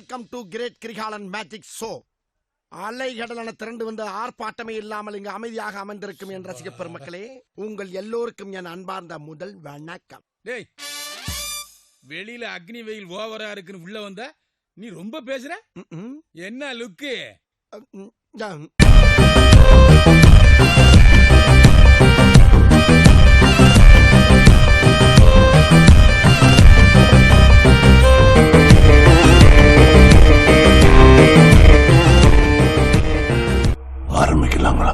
Welcome to great Kirikalan magic show. அலைகடலான திரண்டு வந்து ஆர்ப்பாட்டமே இல்லாமல் இங்கு அமைதியாக அமர்ந்திருக்கும் என் ரசிக பெருமக்களே, உங்கள் எல்லோருக்கும் என் அன்பார்ந்த முதல் வணக்கம். டேய், வெளியில அக்னி வெயில் ஓவரா இருக்குன்னு உள்ள வந்த நீ ரொம்ப பேசுற. என்ன லுக்கு? ஆரம்பிக்கலாங்களா?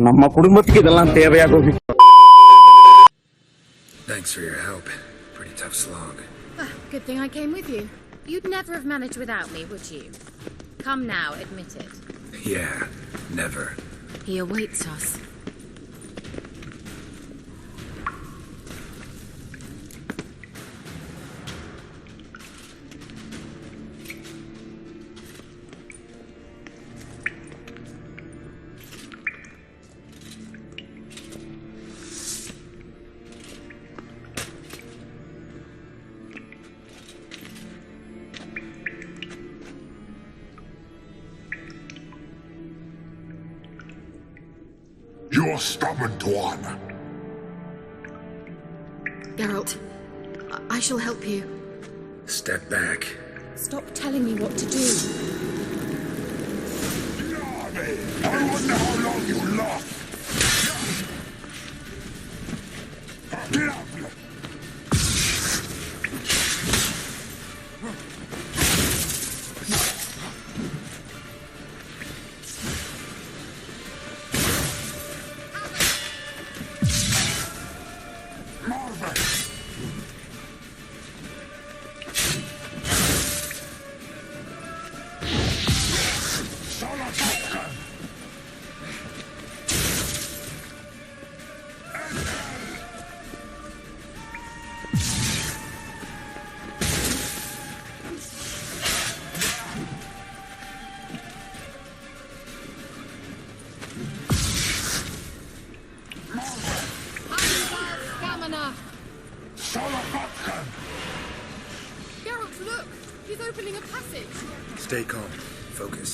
நம்ம குடும்பத்துக்கு இதெல்லாம் தேவையா Gopi? Thanks for your help. Pretty tough slog. Good thing I came with you. You'd never have managed without me, would you? Come now, admit it. Yeah, never. He awaits us. You're stubborn, Tuan. Geralt, I shall help you. Step back. Stop telling me what to do. I wonder how long you last. Get up! Geralt, look! He's opening a passage. Stay calm. Focus.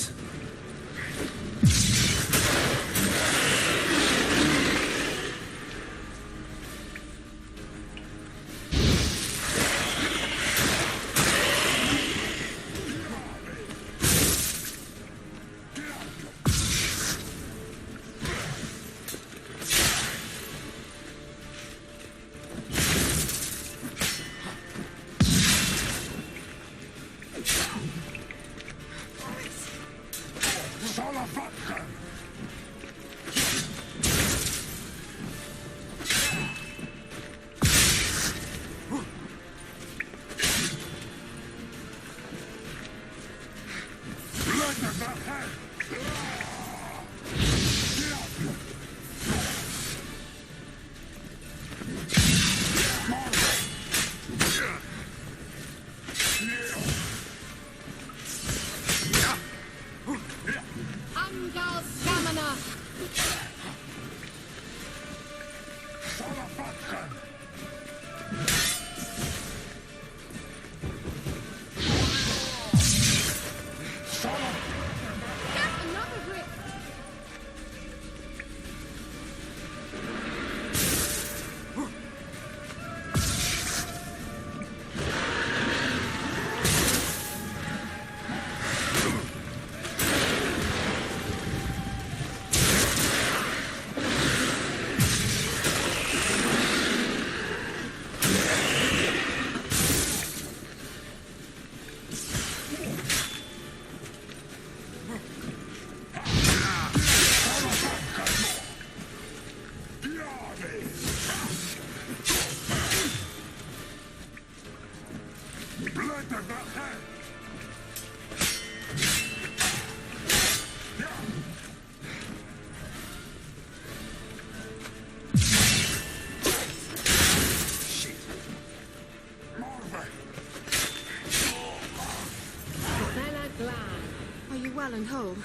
Well and whole.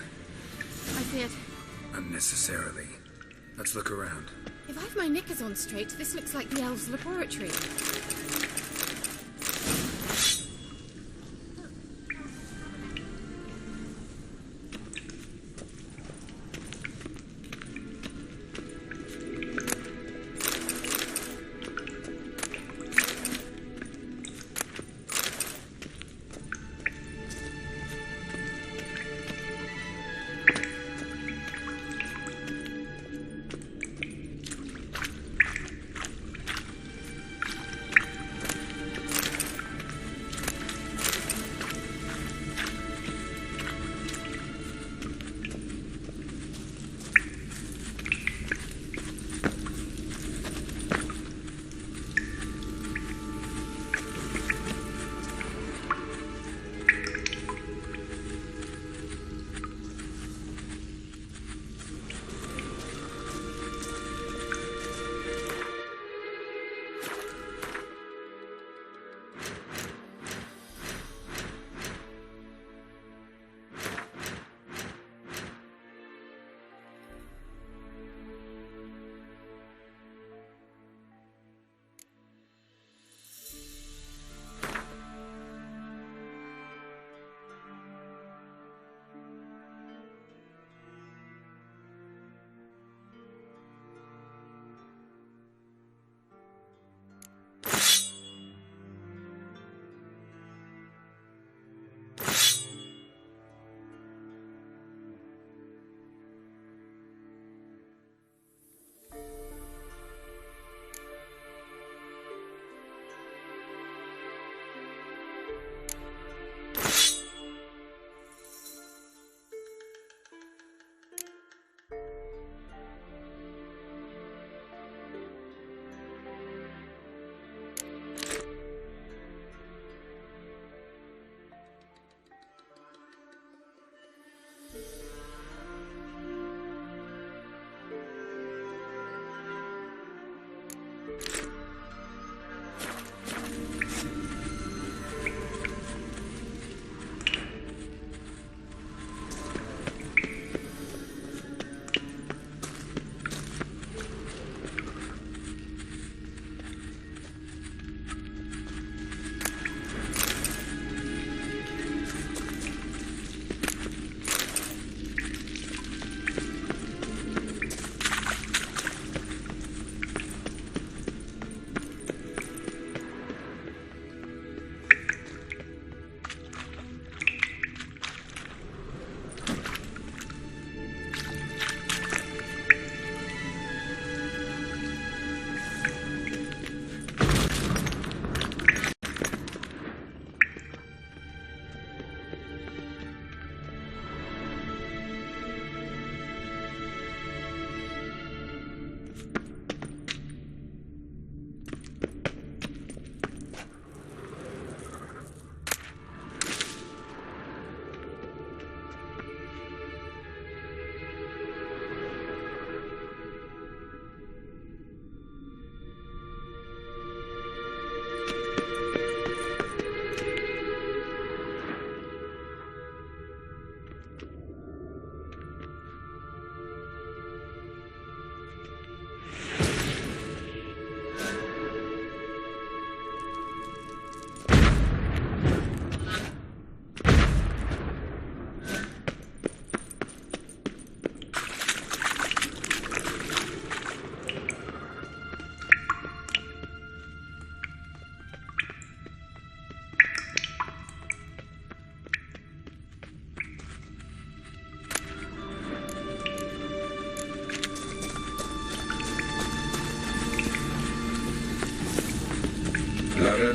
I feared... Unnecessarily. Let's look around. If I've my knickers on straight, this looks like the elves' laboratory.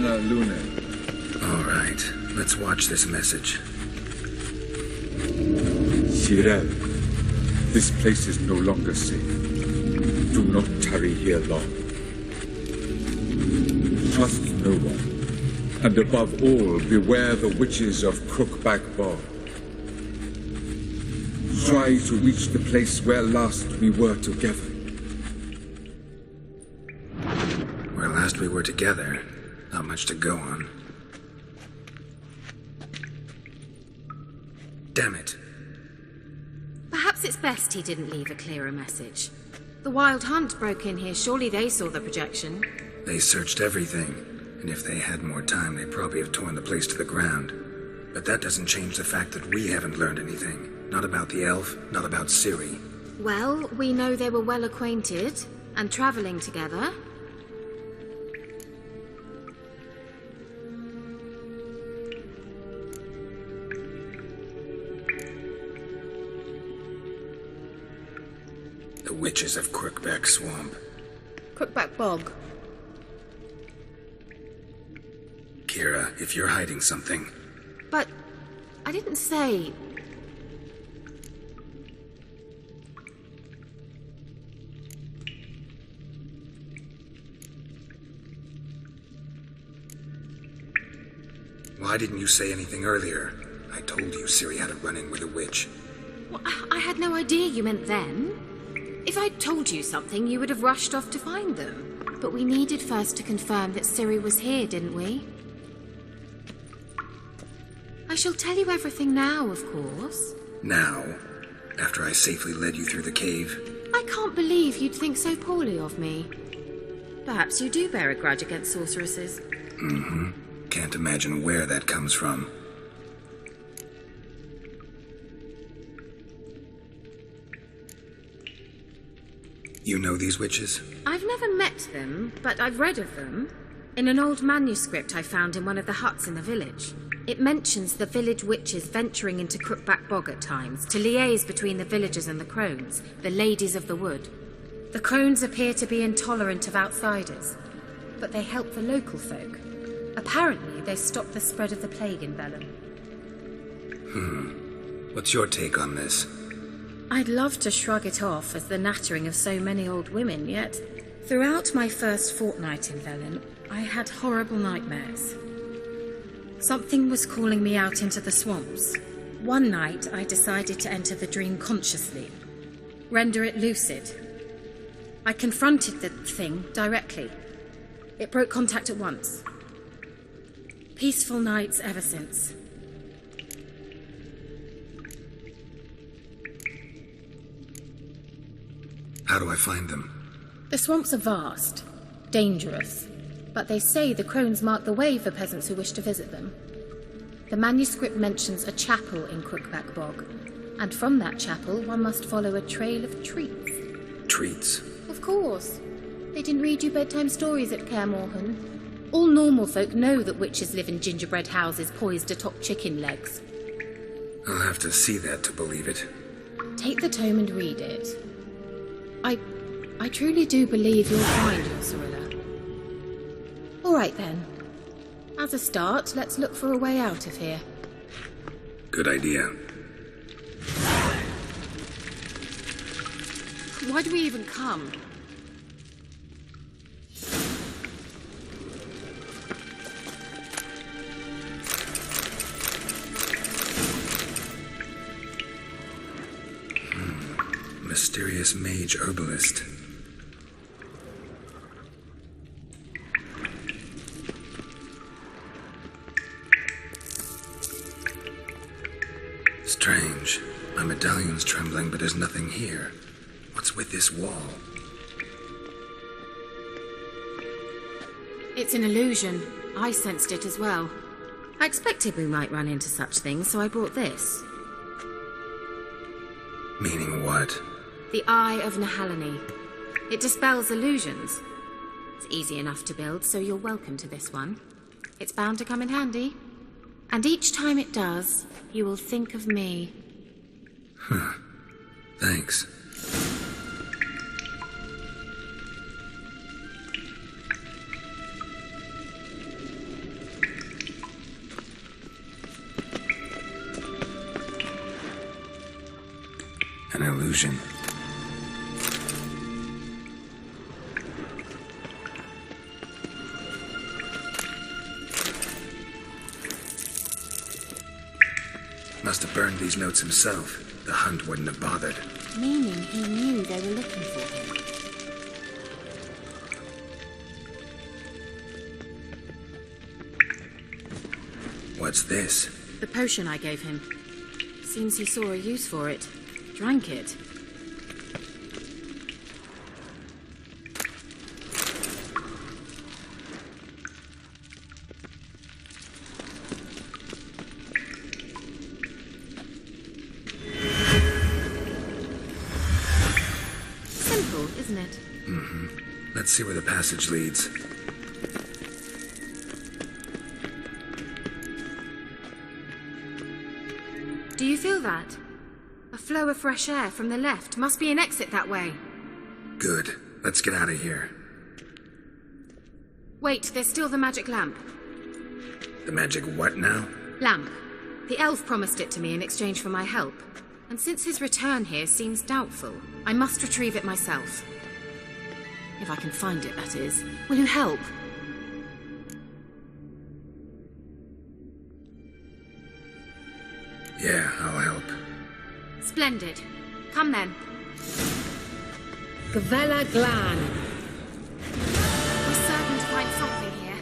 Serena Lune. All right, let's watch this message. Shirel, this place is no longer safe. Do not tarry here long. Trust no one. And above all, beware the witches of Crookback Bog. Try to reach the place where last we were together. Where last we were together, not much to go on. Damn it. Perhaps it's best he didn't leave a clearer message. The Wild Hunt broke in here. Surely they saw the projection. They searched everything, and if they had more time, they'd probably have torn the place to the ground. But that doesn't change the fact that we haven't learned anything. Not about the elf, not about Ciri. Well, we know they were well acquainted and traveling together. The witches of Crookback Swamp. Crookback Bog. Kira, if you're hiding something... But I didn't say... Why didn't you say anything earlier? I told you Ciri had a run-in with a witch. Well, I had no idea you meant them. If I'd told you something, you would have rushed off to find them. But we needed first to confirm that Ciri was here, didn't we? I shall tell you everything now, of course. Now? After I safely led you through the cave? I can't believe you'd think so poorly of me. Perhaps you do bear a grudge against sorceresses. Mm-hmm. Can't imagine where that comes from. You know these witches? I've never met them, but I've read of them. In an old manuscript I found in one of the huts in the village. It mentions the village witches venturing into Crookback Bog at times to liaise between the villagers and the crones, the ladies of the wood. The crones appear to be intolerant of outsiders, but they help the local folk. Apparently, they stop the spread of the plague in Vellum. What's your take on this? I'd love to shrug it off as the nattering of so many old women, yet throughout my first fortnight in Vellum, I had horrible nightmares. Something was calling me out into the swamps. One night, I decided to enter the dream consciously, render it lucid. I confronted the thing directly. It broke contact at once. Peaceful nights ever since. How do I find them? The swamps are vast, dangerous, but they say the crones mark the way for peasants who wish to visit them. The manuscript mentions a chapel in Crookback Bog, and from that chapel one must follow a trail of treats. Treats? Of course. They didn't read you bedtime stories at Kaer Morhen. All normal folk know that witches live in gingerbread houses poised atop chicken legs. I'll have to see that to believe it. Take the tome and read it. I truly do believe you'll find your Cyrilla. All right then. As a start, let's look for a way out of here. Good idea. Why do we even come? Mysterious mage herbalist. Strange. My medallion's trembling, but there's nothing here. What's with this wall? It's an illusion. I sensed it as well. I expected we might run into such things, so I brought this. Meaning what? The Eye of Nahalani. It dispels illusions. It's easy enough to build, so you're welcome to this one. It's bound to come in handy. And each time it does, you will think of me. Huh. Thanks. An illusion. Must have burned these notes himself. The Hunt wouldn't have bothered. Meaning he knew they were looking for him. What's this? The potion I gave him. Seems he saw a use for it. Drank it. Simple, isn't it? Mm-hmm. Let's see where the passage leads. Do you feel that? A flow of fresh air from the left. Must be an exit that way. Good. Let's get out of here. Wait, there's still the magic lamp. The magic what now? Lamp. The elf promised it to me in exchange for my help. And since his return here seems doubtful, I must retrieve it myself. If I can find it, that is. Will you help? Yeah, I'll help. Splendid. Come then. Gavella Glan. We're certain to find something here.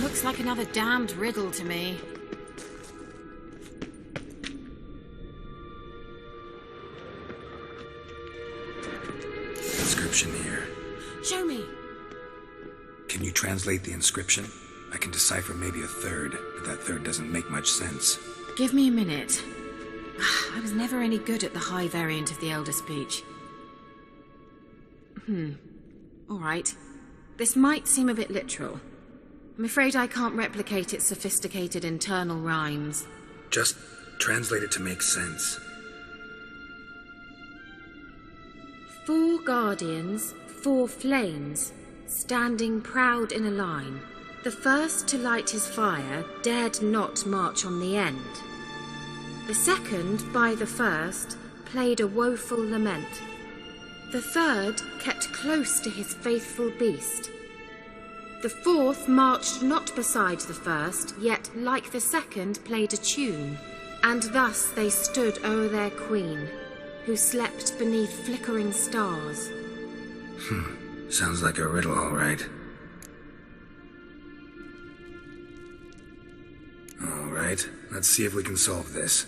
Looks like another damned riddle to me. Inscription here. Show me. Can you translate the inscription? I can decipher maybe a third, but that third doesn't make much sense. Give me a minute. I was never any good at the high variant of the Elder Speech. All right. This might seem a bit literal. I'm afraid I can't replicate its sophisticated internal rhymes. Just translate it to make sense. 4 guardians, 4 flames, standing proud in a line. The first to light his fire dared not march on the end. The second, by the first, played a woeful lament. The third kept close to his faithful beast. The fourth marched not beside the first, yet, like the second, played a tune. And thus they stood o'er their queen, who slept beneath flickering stars. Sounds like a riddle, all right. All right, let's see if we can solve this.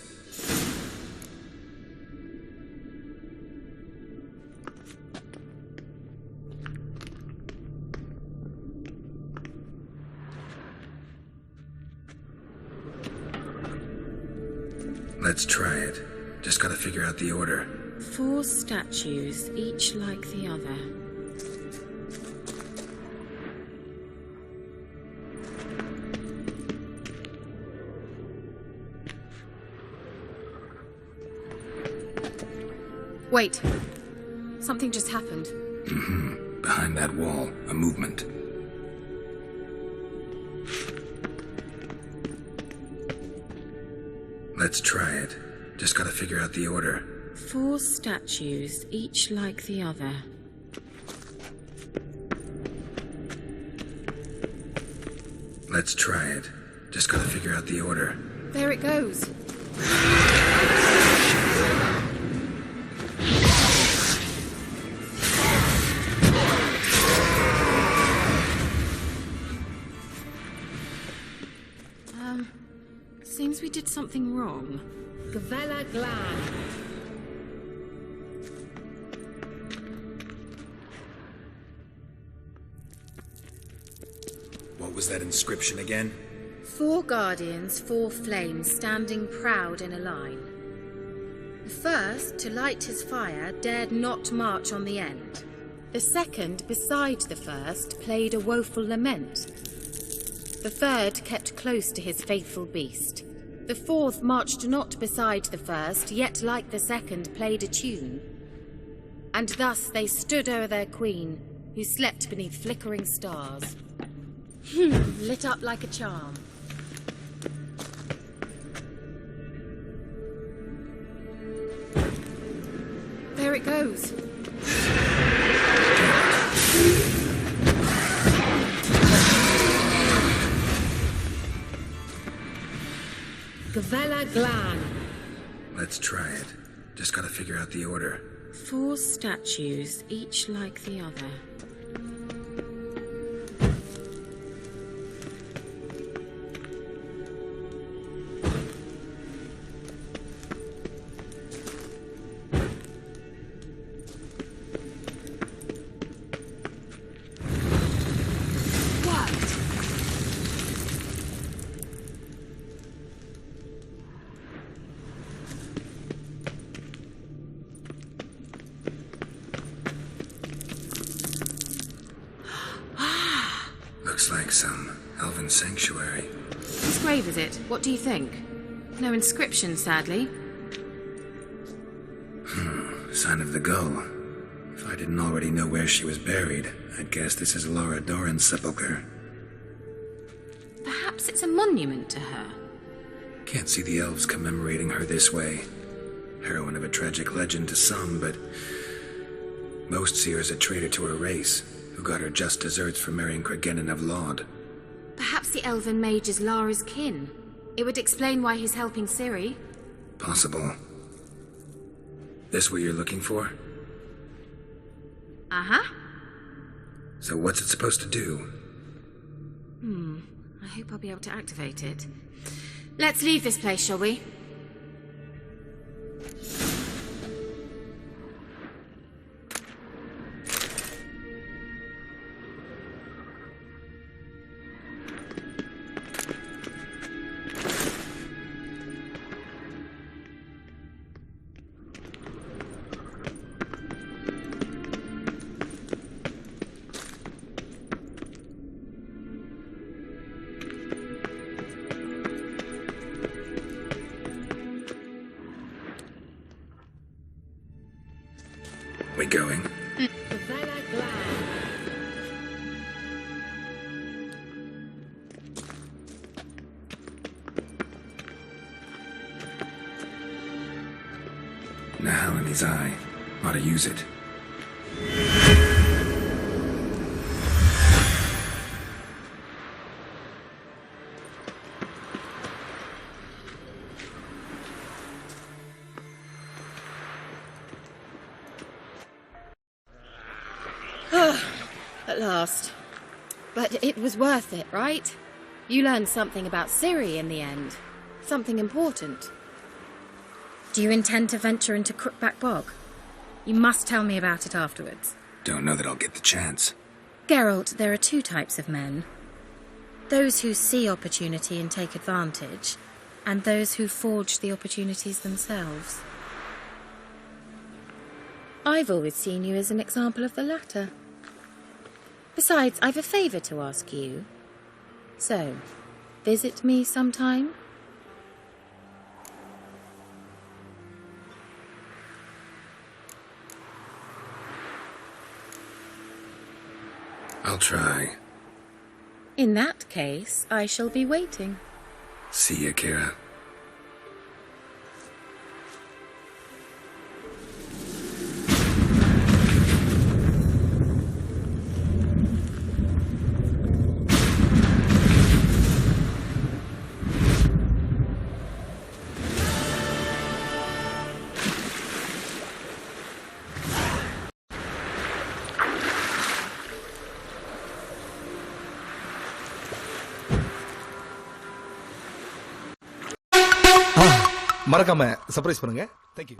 Let's try it. Just gotta figure out the order. 4 statues, each like the other. Wait. Something just happened. Behind that wall, a movement. Let's try it. Just gotta figure out the order. 4 statues, each like the other. Let's try it. Just gotta figure out the order. There it goes. Seems we did something wrong. Gavella Glan. What was that inscription again? 4 guardians, 4 flames, standing proud in a line. The first, to light his fire, dared not march on the end. The second, beside the first, played a woeful lament. The third kept close to his faithful beast. The fourth marched not beside the first, yet like the second played a tune. And thus they stood o'er their queen, who slept beneath flickering stars. Lit up like a charm. There it goes. Gavella Glan. Let's try it. Just gotta figure out the order. 4 statues, each like the other. Looks like some elven sanctuary. Whose grave is it? What do you think? No inscription, sadly. Sign of the gull. If I didn't already know where she was buried, I'd guess this is Laura Doran's sepulcher. Perhaps it's a monument to her. Can't see the elves commemorating her this way. Heroine of a tragic legend to some, but most see her as a traitor to her race, who got her just desserts for marrying Cregennan of Laud. Perhaps the elven mage is Lara's kin. It would explain why he's helping Ciri. Possible. This what you're looking for? Uh-huh. So what's it supposed to do? I hope I'll be able to activate it. Let's leave this place, shall we? We going? Now in his eye. Ought to use it. At last. But it was worth it, right? You learned something about Ciri in the end. Something important. Do you intend to venture into Crookback Bog? You must tell me about it afterwards. Don't know that I'll get the chance. Geralt, there are 2 types of men. Those who see opportunity and take advantage, and those who forge the opportunities themselves. I've always seen you as an example of the latter. Besides, I've a favour to ask you. So, visit me sometime? I'll try. In that case, I shall be waiting. See ya, Kira. மறக்காம surprise பண்ணுங்க. Thank you.